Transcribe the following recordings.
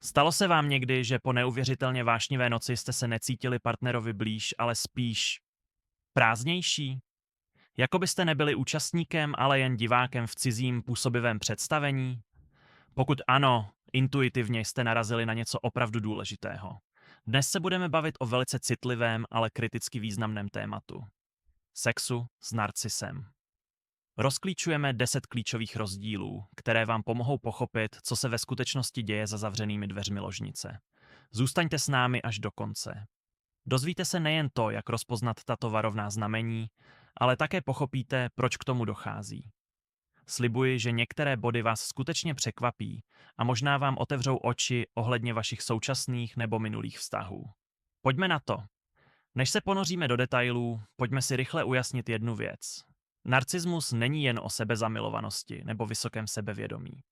Stalo se vám někdy, že po neuvěřitelně vášnivé noci jste se necítili partnerovi blíž, ale spíš prázdnější? Jako byste nebyli účastníkem, ale jen divákem v cizím působivém představení? Pokud ano, intuitivně jste narazili na něco opravdu důležitého. Dnes se budeme bavit o velice citlivém, ale kriticky významném tématu. Sexu s narcisem. Rozklíčujeme 10 klíčových rozdílů, které vám pomohou pochopit, co se ve skutečnosti děje za zavřenými dveřmi ložnice. Zůstaňte s námi až do konce. Dozvíte se nejen to, jak rozpoznat tato varovná znamení, ale také pochopíte, proč k tomu dochází. Slibuji, že některé body vás skutečně překvapí a možná vám otevřou oči ohledně vašich současných nebo minulých vztahů. Pojďme na to. Než se ponoříme do detailů, pojďme si rychle ujasnit jednu věc. Narcismus není jen o sebezamilovanosti nebo vysokém sebevědomí.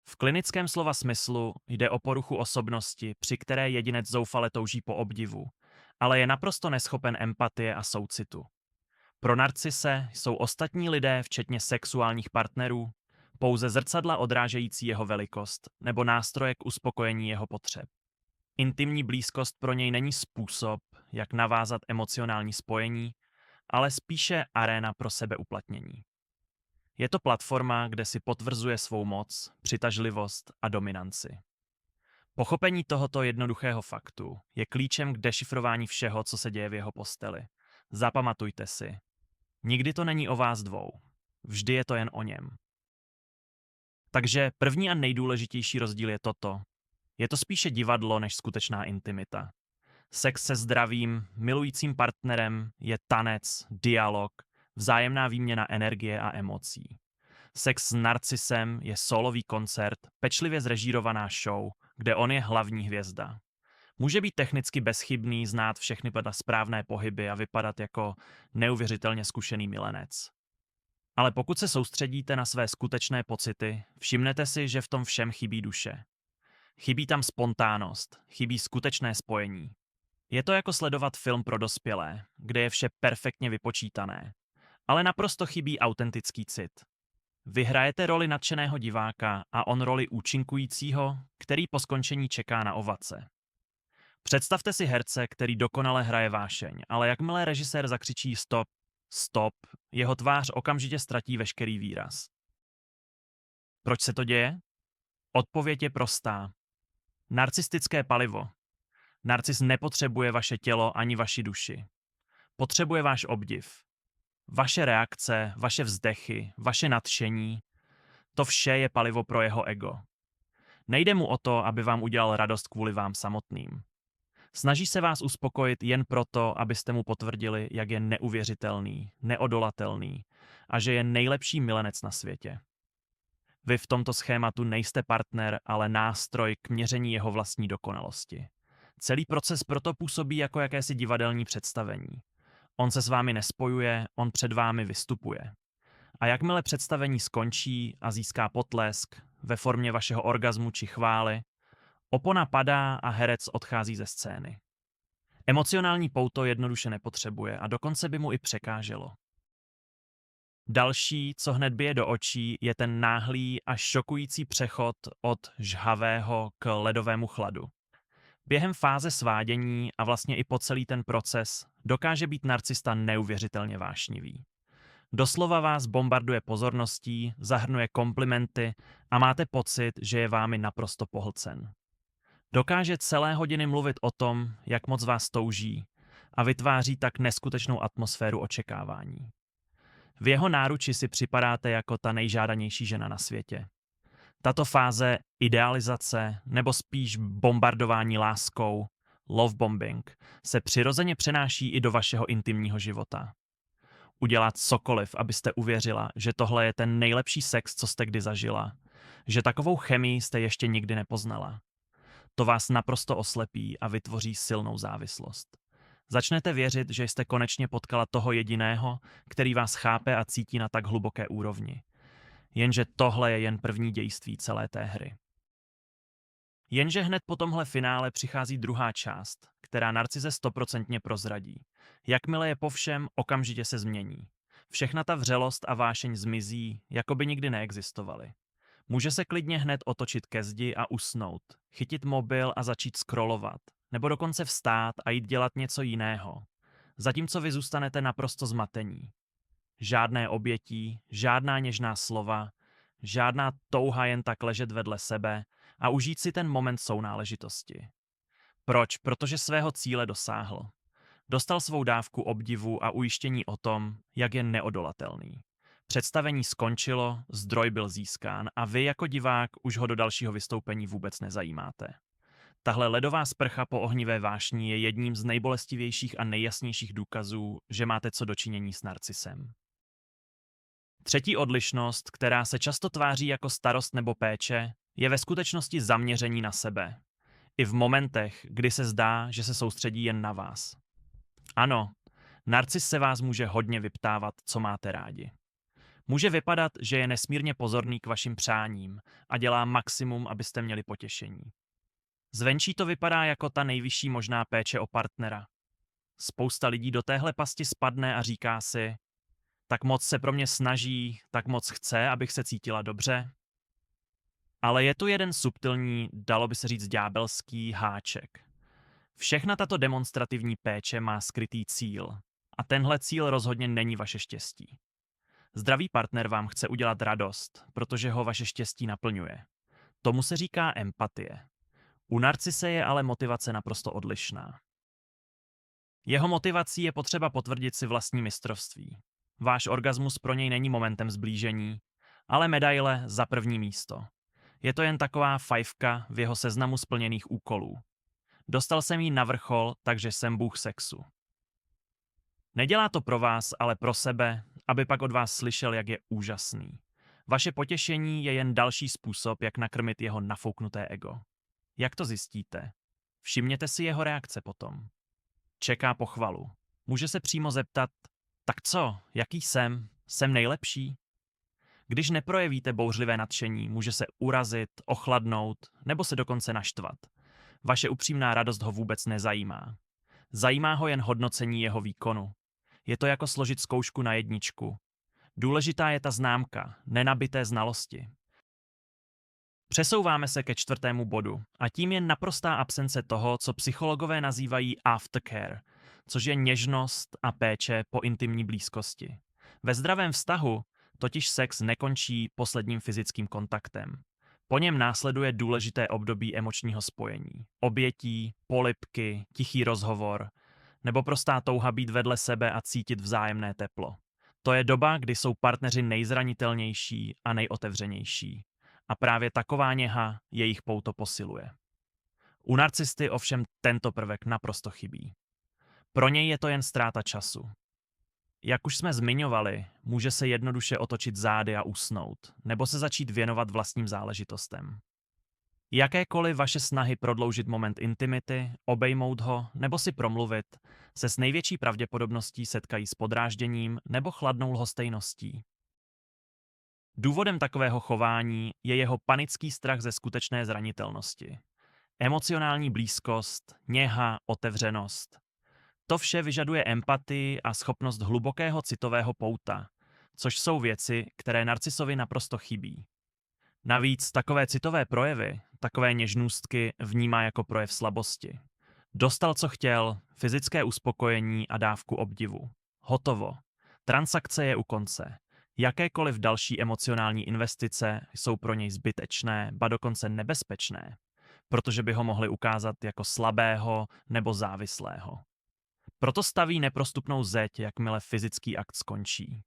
V klinickém slova smyslu jde o poruchu osobnosti, při které jedinec zoufale touží po obdivu, ale je naprosto neschopen empatie a soucitu. Pro narcise jsou ostatní lidé, včetně sexuálních partnerů, pouze zrcadla odrážející jeho velikost nebo nástroje k uspokojení jeho potřeb. Intimní blízkost pro něj není způsob, jak navázat emocionální spojení, ale spíše aréna pro sebeuplatnění. Je to platforma, kde si potvrzuje svou moc, přitažlivost a dominanci. Pochopení tohoto jednoduchého faktu je klíčem k dešifrování všeho, co se děje v jeho posteli. Zapamatujte si. Nikdy to není o vás dvou. Vždy je to jen o něm. Takže první a nejdůležitější rozdíl je toto. Je to spíše divadlo než skutečná intimita. Sex se zdravým, milujícím partnerem je tanec, dialog, vzájemná výměna energie a emocí. Sex s narcisem je solový koncert, pečlivě zrežírovaná show, kde on je hlavní hvězda. Může být technicky bezchybný, znát všechny správné pohyby a vypadat jako neuvěřitelně zkušený milenec. Ale pokud se soustředíte na své skutečné pocity, všimnete si, že v tom všem chybí duše. Chybí tam spontánnost, chybí skutečné spojení. Je to jako sledovat film pro dospělé, kde je vše perfektně vypočítané, ale naprosto chybí autentický cit. Vy hrajete roli nadšeného diváka a on roli účinkujícího, který po skončení čeká na ovace. Představte si herce, který dokonale hraje vášeň, ale jakmile režisér zakřičí stop, stop, jeho tvář okamžitě ztratí veškerý výraz. Proč se to děje? Odpověď je prostá. Narcistické palivo. Narcis nepotřebuje vaše tělo ani vaši duši. Potřebuje váš obdiv. Vaše reakce, vaše vzdechy, vaše nadšení, to vše je palivo pro jeho ego. Nejde mu o to, aby vám udělal radost kvůli vám samotným. Snaží se vás uspokojit jen proto, abyste mu potvrdili, jak je neuvěřitelný, neodolatelný a že je nejlepší milenec na světě. Vy v tomto schématu nejste partner, ale nástroj k měření jeho vlastní dokonalosti. Celý proces proto působí jako jakési divadelní představení. On se s vámi nespojuje, on před vámi vystupuje. A jakmile představení skončí a získá potlesk ve formě vašeho orgazmu či chvály, opona padá a herec odchází ze scény. Emocionální pouto jednoduše nepotřebuje a dokonce by mu i překáželo. Další, co hned bije do očí, je ten náhlý a šokující přechod od žhavého k ledovému chladu. Během fáze svádění a vlastně i po celý ten proces dokáže být narcista neuvěřitelně vášnivý. Doslova vás bombarduje pozorností, zahrnuje komplimenty a máte pocit, že je vámi naprosto pohlcen. Dokáže celé hodiny mluvit o tom, jak moc vás touží a vytváří tak neskutečnou atmosféru očekávání. V jeho náruči si připadáte jako ta nejžádanější žena na světě. Tato fáze idealizace nebo spíš bombardování láskou, love bombing, se přirozeně přenáší i do vašeho intimního života. Udělat cokoliv, abyste uvěřila, že tohle je ten nejlepší sex, co jste kdy zažila, že takovou chemii jste ještě nikdy nepoznala. To vás naprosto oslepí a vytvoří silnou závislost. Začnete věřit, že jste konečně potkala toho jediného, který vás chápe a cítí na tak hluboké úrovni. Jenže tohle je jen první dějství celé té hry. Jenže hned po tomhle finále přichází druhá část, která narcize 100% prozradí. Jakmile je po všem, okamžitě se změní. Všechna ta vřelost a vášeň zmizí, jako by nikdy neexistovaly. Může se klidně hned otočit ke zdi a usnout, chytit mobil a začít scrollovat, nebo dokonce vstát a jít dělat něco jiného. Zatímco vy zůstanete naprosto zmatení. Žádné obětí, žádná něžná slova, žádná touha jen tak ležet vedle sebe a užít si ten moment sounáležitosti. Proč? Protože svého cíle dosáhl. Dostal svou dávku obdivu a ujištění o tom, jak je neodolatelný. Představení skončilo, zdroj byl získán a vy jako divák už ho do dalšího vystoupení vůbec nezajímáte. Tahle ledová sprcha po ohnivé vášni je jedním z nejbolestivějších a nejjasnějších důkazů, že máte co dočinění s narcisem. Třetí odlišnost, která se často tváří jako starost nebo péče, je ve skutečnosti zaměření na sebe. I v momentech, kdy se zdá, že se soustředí jen na vás. Ano, narcis se vás může hodně vyptávat, co máte rádi. Může vypadat, že je nesmírně pozorný k vašim přáním a dělá maximum, abyste měli potěšení. Zvenčí to vypadá jako ta nejvyšší možná péče o partnera. Spousta lidí do téhle pasti spadne a říká si, tak moc se pro mě snaží, tak moc chce, abych se cítila dobře. Ale je tu jeden subtilní, dalo by se říct ďábelský háček. Všechna tato demonstrativní péče má skrytý cíl. A tenhle cíl rozhodně není vaše štěstí. Zdravý partner vám chce udělat radost, protože ho vaše štěstí naplňuje. Tomu se říká empatie. U narcise je ale motivace naprosto odlišná. Jeho motivací je potřeba potvrdit si vlastní mistrovství. Váš orgasmus pro něj není momentem zblížení, ale medaile za první místo. Je to jen taková fajfka v jeho seznamu splněných úkolů. Dostal jsem jí na vrchol, takže jsem bůh sexu. Nedělá to pro vás, ale pro sebe, aby pak od vás slyšel, jak je úžasný. Vaše potěšení je jen další způsob, jak nakrmit jeho nafouknuté ego. Jak to zjistíte? Všimněte si jeho reakce potom. Čeká pochvalu. Může se přímo zeptat, tak co, jaký jsem? Jsem nejlepší? Když neprojevíte bouřlivé nadšení, může se urazit, ochladnout nebo se dokonce naštvat. Vaše upřímná radost ho vůbec nezajímá. Zajímá ho jen hodnocení jeho výkonu. Je to jako složit zkoušku na jedničku. Důležitá je ta známka, nenabité znalosti. Přesouváme se ke čtvrtému bodu a tím je naprostá absence toho, co psychologové nazývají aftercare, což je něžnost a péče po intimní blízkosti. Ve zdravém vztahu totiž sex nekončí posledním fyzickým kontaktem. Po něm následuje důležité období emočního spojení. Obětí, polibky, tichý rozhovor, nebo prostá touha být vedle sebe a cítit vzájemné teplo. To je doba, kdy jsou partneři nejzranitelnější a nejotevřenější. A právě taková něha jejich pouto posiluje. U narcisty ovšem tento prvek naprosto chybí. Pro něj je to jen ztráta času. Jak už jsme zmiňovali, může se jednoduše otočit zády a usnout, nebo se začít věnovat vlastním záležitostem. Jakékoliv vaše snahy prodloužit moment intimity, obejmout ho nebo si promluvit, se s největší pravděpodobností setkají s podrážděním nebo chladnou lhostejností. Důvodem takového chování je jeho panický strach ze skutečné zranitelnosti. Emocionální blízkost, něha, otevřenost. To vše vyžaduje empatii a schopnost hlubokého citového pouta, což jsou věci, které narcisovi naprosto chybí. Navíc takové citové projevy, takové něžnůstky vnímá jako projev slabosti. Dostal, co chtěl, fyzické uspokojení a dávku obdivu. Hotovo. Transakce je u konce. Jakékoliv další emocionální investice jsou pro něj zbytečné, ba dokonce nebezpečné, protože by ho mohly ukázat jako slabého nebo závislého. Proto staví neprostupnou zeď, jakmile fyzický akt skončí.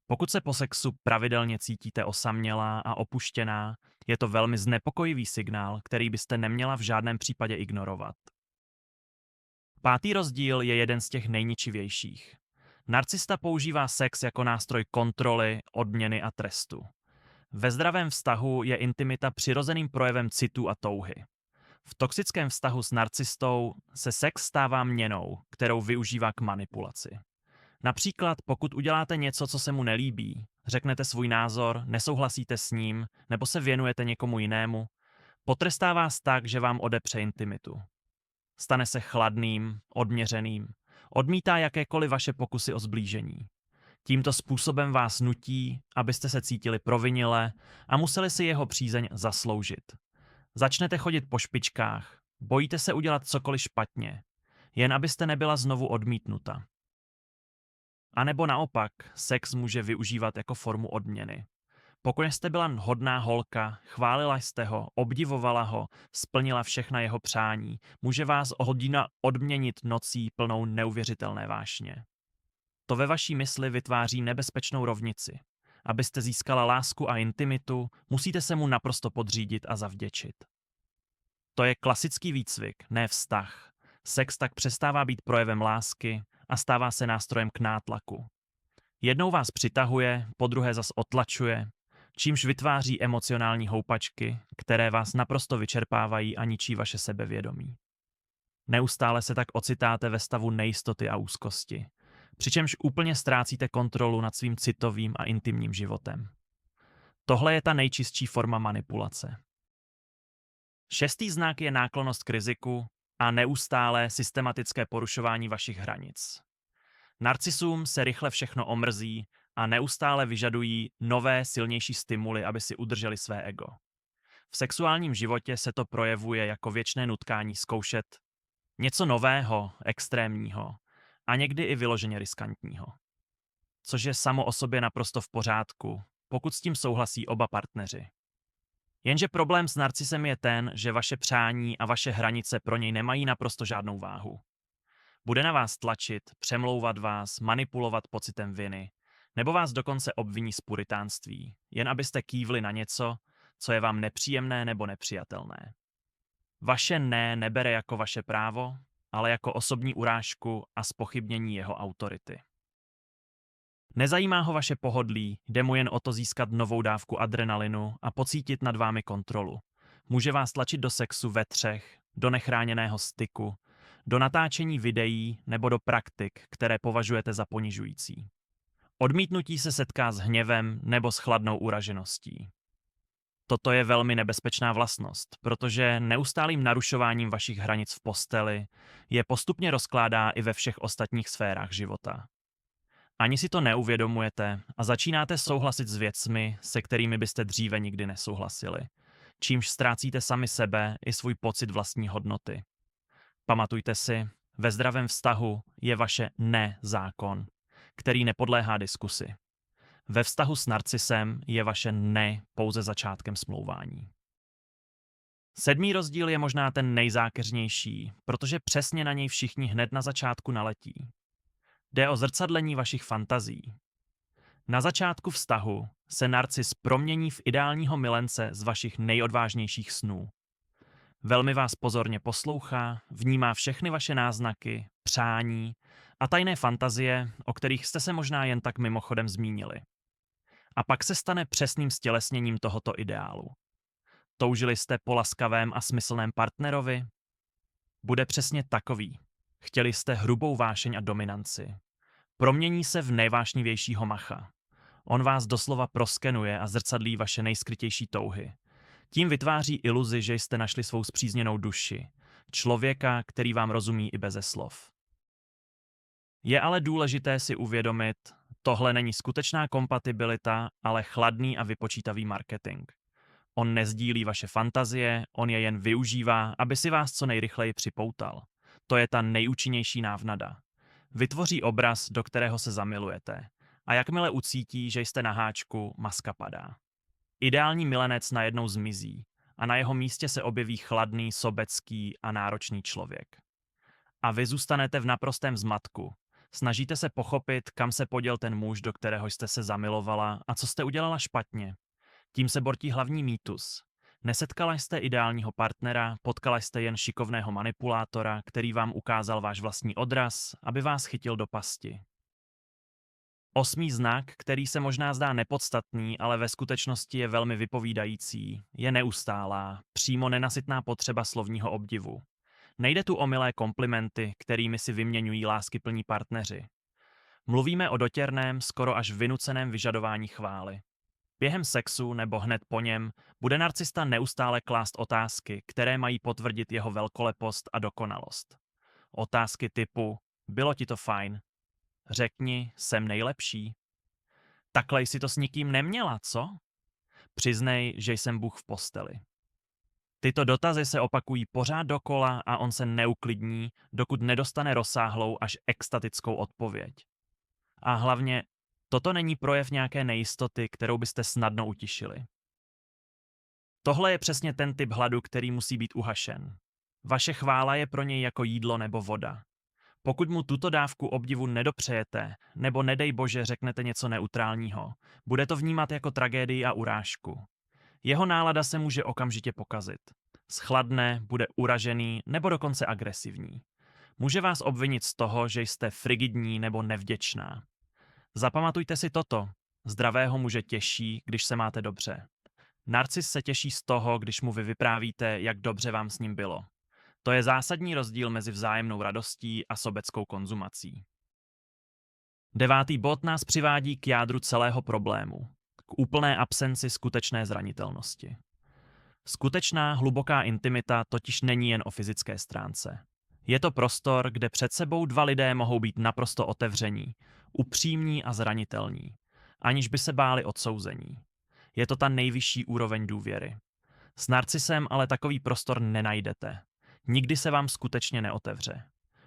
Pokud se po sexu pravidelně cítíte osamělá a opuštěná, je to velmi znepokojivý signál, který byste neměla v žádném případě ignorovat. Pátý rozdíl je jeden z těch nejničivějších. Narcista používá sex jako nástroj kontroly, odměny a trestu. Ve zdravém vztahu je intimita přirozeným projevem citu a touhy. V toxickém vztahu s narcistou se sex stává měnou, kterou využívá k manipulaci. Například pokud uděláte něco, co se mu nelíbí, řeknete svůj názor, nesouhlasíte s ním nebo se věnujete někomu jinému, potrestá vás tak, že vám odepře intimitu. Stane se chladným, odměřeným, odmítá jakékoliv vaše pokusy o sblížení. Tímto způsobem vás nutí, abyste se cítili provinile a museli si jeho přízeň zasloužit. Začnete chodit po špičkách, bojíte se udělat cokoliv špatně, jen abyste nebyla znovu odmítnuta. A nebo naopak, sex může využívat jako formu odměny. Pokud jste byla hodná holka, chválila jste ho, obdivovala ho, splnila všechna jeho přání, může vás hodina odměnit nocí plnou neuvěřitelné vášně. To ve vaší mysli vytváří nebezpečnou rovnici. Abyste získala lásku a intimitu, musíte se mu naprosto podřídit a zavděčit. To je klasický výcvik, ne vztah. Sex tak přestává být projevem lásky a stává se nástrojem k nátlaku. Jednou vás přitahuje, podruhé zas otlačuje, čímž vytváří emocionální houpačky, které vás naprosto vyčerpávají a ničí vaše sebevědomí. Neustále se tak ocitáte ve stavu nejistoty a úzkosti, přičemž úplně ztrácíte kontrolu nad svým citovým a intimním životem. Tohle je ta nejčistší forma manipulace. 6. znak je náklonnost k riziku a neustálé systematické porušování vašich hranic. Narcisům se rychle všechno omrzí a neustále vyžadují nové, silnější stimuly, aby si udrželi své ego. V sexuálním životě se to projevuje jako věčné nutkání zkoušet něco nového, extrémního a někdy i vyloženě riskantního. Což je samo o sobě naprosto v pořádku, pokud s tím souhlasí oba partneři. Jenže problém s narcisem je ten, že vaše přání a vaše hranice pro něj nemají naprosto žádnou váhu. Bude na vás tlačit, přemlouvat vás, manipulovat pocitem viny, nebo vás dokonce obviní z puritánství, jen abyste kývli na něco, co je vám nepříjemné nebo nepřijatelné. Vaše ne nebere jako vaše právo, ale jako osobní urážku a zpochybnění jeho autority. Nezajímá ho vaše pohodlí, jde mu jen o to získat novou dávku adrenalinu a pocítit nad vámi kontrolu. Může vás tlačit do sexu ve třech, do nechráněného styku, do natáčení videí nebo do praktik, které považujete za ponižující. Odmítnutí se setká s hněvem nebo s chladnou uražeností. Toto je velmi nebezpečná vlastnost, protože neustálým narušováním vašich hranic v posteli je postupně rozkládá i ve všech ostatních sférách života. Ani si to neuvědomujete a začínáte souhlasit s věcmi, se kterými byste dříve nikdy nesouhlasili, čímž ztrácíte sami sebe i svůj pocit vlastní hodnoty. Pamatujte si, ve zdravém vztahu je vaše ne zákon, který nepodléhá diskusi. Ve vztahu s narcisem je vaše ne pouze začátkem smlouvání. 7. rozdíl je možná ten nejzákeřnější, protože přesně na něj všichni hned na začátku naletí. Jde o zrcadlení vašich fantazí. Na začátku vztahu se narcis promění v ideálního milence z vašich nejodvážnějších snů. Velmi vás pozorně poslouchá, vnímá všechny vaše náznaky, přání a tajné fantazie, o kterých jste se možná jen tak mimochodem zmínili. A pak se stane přesným stělesněním tohoto ideálu. Toužili jste po laskavém a smyslném partnerovi? Bude přesně takový. Chtěli jste hrubou vášeň a dominanci. Promění se v nejvášnivějšího macha. On vás doslova proskenuje a zrcadlí vaše nejskrytější touhy. Tím vytváří iluzi, že jste našli svou spřízněnou duši. Člověka, který vám rozumí i beze slov. Je ale důležité si uvědomit, tohle není skutečná kompatibilita, ale chladný a vypočítavý marketing. On nezdílí vaše fantazie, on je jen využívá, aby si vás co nejrychleji připoutal. To je ta nejúčinnější návnada. Vytvoří obraz, do kterého se zamilujete. A jakmile ucítí, že jste na háčku, maska padá. Ideální milenec najednou zmizí a na jeho místě se objeví chladný, sobecký a náročný člověk. A vy zůstanete v naprostém zmatku. Snažíte se pochopit, kam se poděl ten muž, do kterého jste se zamilovala a co jste udělala špatně. Tím se bortí hlavní mýtus. Nesetkala jste ideálního partnera, potkala jste jen šikovného manipulátora, který vám ukázal váš vlastní odraz, aby vás chytil do pasti. 8. znak, který se možná zdá nepodstatný, ale ve skutečnosti je velmi vypovídající, je neustálá, přímo nenasytná potřeba slovního obdivu. Nejde tu o milé komplimenty, kterými si vyměňují láskyplní partneři. Mluvíme o dotěrném, skoro až vynuceném vyžadování chvály. Během sexu nebo hned po něm bude narcista neustále klást otázky, které mají potvrdit jeho velkolepost a dokonalost. Otázky typu: bylo ti to fajn? Řekni, jsem nejlepší? Takhle jsi to s nikým neměla, co? Přiznej, že jsem Bůh v posteli. Tyto dotazy se opakují pořád dokola a on se neuklidní, dokud nedostane rozsáhlou až extatickou odpověď. A hlavně, toto není projev nějaké nejistoty, kterou byste snadno utišili. Tohle je přesně ten typ hladu, který musí být uhašen. Vaše chvála je pro něj jako jídlo nebo voda. Pokud mu tuto dávku obdivu nedopřejete, nebo nedej bože řeknete něco neutrálního, bude to vnímat jako tragédii a urážku. Jeho nálada se může okamžitě pokazit. Schladne, bude uražený nebo dokonce agresivní. Může vás obvinit z toho, že jste frigidní nebo nevděčná. Zapamatujte si toto. Zdravého muže těší, když se máte dobře. Narcis se těší z toho, když mu vy vyprávíte, jak dobře vám s ním bylo. To je zásadní rozdíl mezi vzájemnou radostí a sobeckou konzumací. 9. bod nás přivádí k jádru celého problému. K úplné absenci skutečné zranitelnosti. Skutečná hluboká intimita totiž není jen o fyzické stránce. Je to prostor, kde před sebou dva lidé mohou být naprosto otevření, upřímní a zranitelní, aniž by se báli odsouzení. Je to ta nejvyšší úroveň důvěry. S narcisem ale takový prostor nenajdete. Nikdy se vám skutečně neotevře.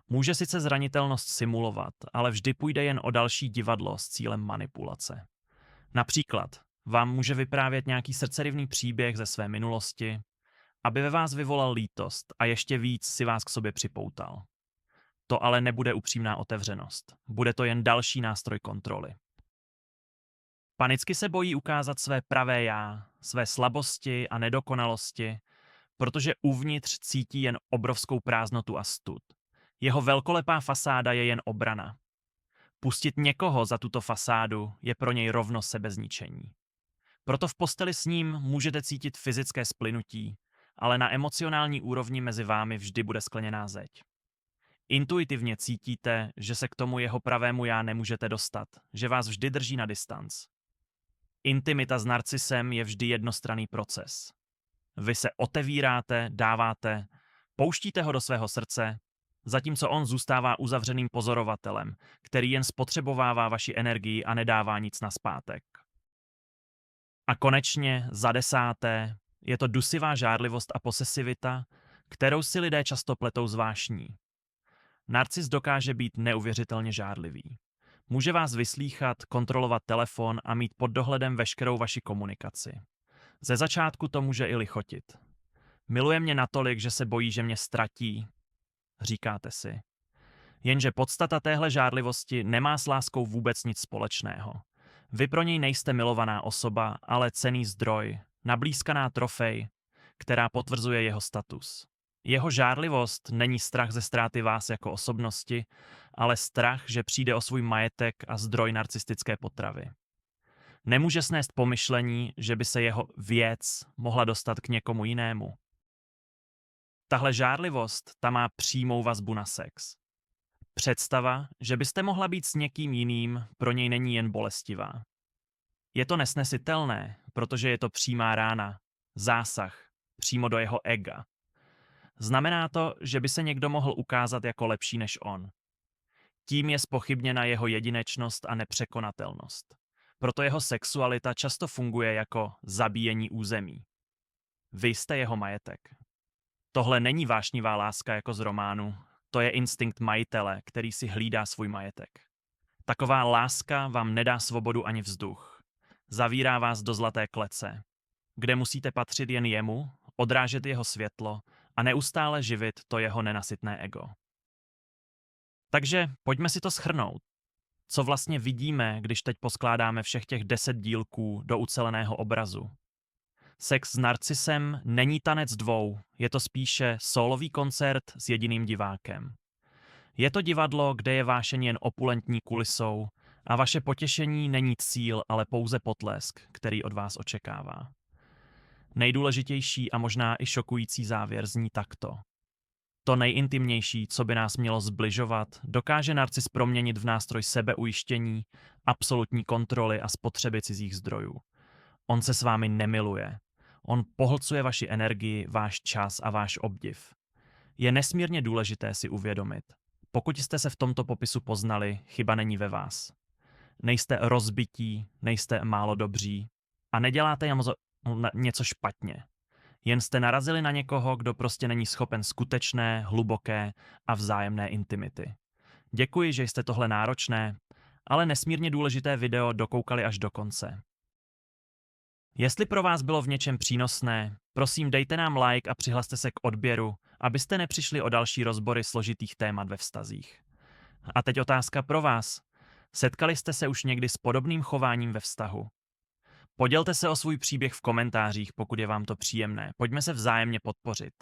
Může sice zranitelnost simulovat, ale vždy půjde jen o další divadlo s cílem manipulace. Například vám může vyprávět nějaký srdcerivný příběh ze své minulosti, aby ve vás vyvolal lítost a ještě víc si vás k sobě připoutal. To ale nebude upřímná otevřenost. Bude to jen další nástroj kontroly. Panicky se bojí ukázat své pravé já, své slabosti a nedokonalosti, protože uvnitř cítí jen obrovskou prázdnotu a stud. Jeho velkolepá fasáda je jen obrana. Pustit někoho za tuto fasádu je pro něj rovno sebezničení. Proto v posteli s ním můžete cítit fyzické splynutí, ale na emocionální úrovni mezi vámi vždy bude skleněná zeď. Intuitivně cítíte, že se k tomu jeho pravému já nemůžete dostat, že vás vždy drží na distanc. Intimita s narcisem je vždy jednostranný proces. Vy se otevíráte, dáváte, pouštíte ho do svého srdce, zatímco on zůstává uzavřeným pozorovatelem, který jen spotřebovává vaši energii a nedává nic nazpátek. A konečně, za 10. je to dusivá žárlivost a posesivita, kterou si lidé často pletou s vášní. Narcis dokáže být neuvěřitelně žárlivý. Může vás vyslýchat, kontrolovat telefon a mít pod dohledem veškerou vaši komunikaci. Ze začátku to může i lichotit. Miluje mě natolik, že se bojí, že mě ztratí, říkáte si. Jenže podstata téhle žárlivosti nemá s láskou vůbec nic společného. Vy pro něj nejste milovaná osoba, ale cenný zdroj, nablýskaná trofej, která potvrzuje jeho status. Jeho žárlivost není strach ze ztráty vás jako osobnosti, ale strach, že přijde o svůj majetek a zdroj narcistické potravy. Nemůže snést pomyšlení, že by se jeho věc mohla dostat k někomu jinému. Tahle žárlivost, ta má přímou vazbu na sex. Představa, že byste mohla být s někým jiným, pro něj není jen bolestivá. Je to nesnesitelné, protože je to přímá rána, zásah, přímo do jeho ega. Znamená to, že by se někdo mohl ukázat jako lepší než on. Tím je zpochybněna jeho jedinečnost a nepřekonatelnost. Proto jeho sexualita často funguje jako zabíjení území. Vy jste jeho majetek. Tohle není vášnivá láska jako z románu, to je instinkt majitele, který si hlídá svůj majetek. Taková láska vám nedá svobodu ani vzduch. Zavírá vás do zlaté klece, kde musíte patřit jen jemu, odrážet jeho světlo a neustále živit to jeho nenasytné ego. Takže pojďme si to shrnout. Co vlastně vidíme, když teď poskládáme všech těch 10 dílků do uceleného obrazu? Sex s narcisem není tanec dvou, je to spíše sólový koncert s jediným divákem. Je to divadlo, kde je vášeň jen opulentní kulisou a vaše potěšení není cíl, ale pouze potlesk, který od vás očekává. Nejdůležitější a možná i šokující závěr zní takto. To nejintimnější, co by nás mělo zbližovat, dokáže narcis proměnit v nástroj sebeujištění, absolutní kontroly a spotřeby cizích zdrojů. On se s vámi nemiluje. On pohlcuje vaši energii, váš čas a váš obdiv. Je nesmírně důležité si uvědomit. Pokud jste se v tomto popisu poznali, chyba není ve vás. nejste rozbití, nejste málo dobří a neděláte něco špatně. Jen jste narazili na někoho, kdo prostě není schopen skutečné, hluboké a vzájemné intimity. Děkuji, že jste tohle náročné, ale nesmírně důležité video dokoukali až do konce. Jestli pro vás bylo v něčem přínosné, prosím dejte nám like a přihlaste se k odběru, abyste nepřišli o další rozbory složitých témat ve vztazích. A teď otázka pro vás. Setkali jste se už někdy s podobným chováním ve vztahu? Podělte se o svůj příběh v komentářích, pokud je vám to příjemné. Pojďme se vzájemně podpořit.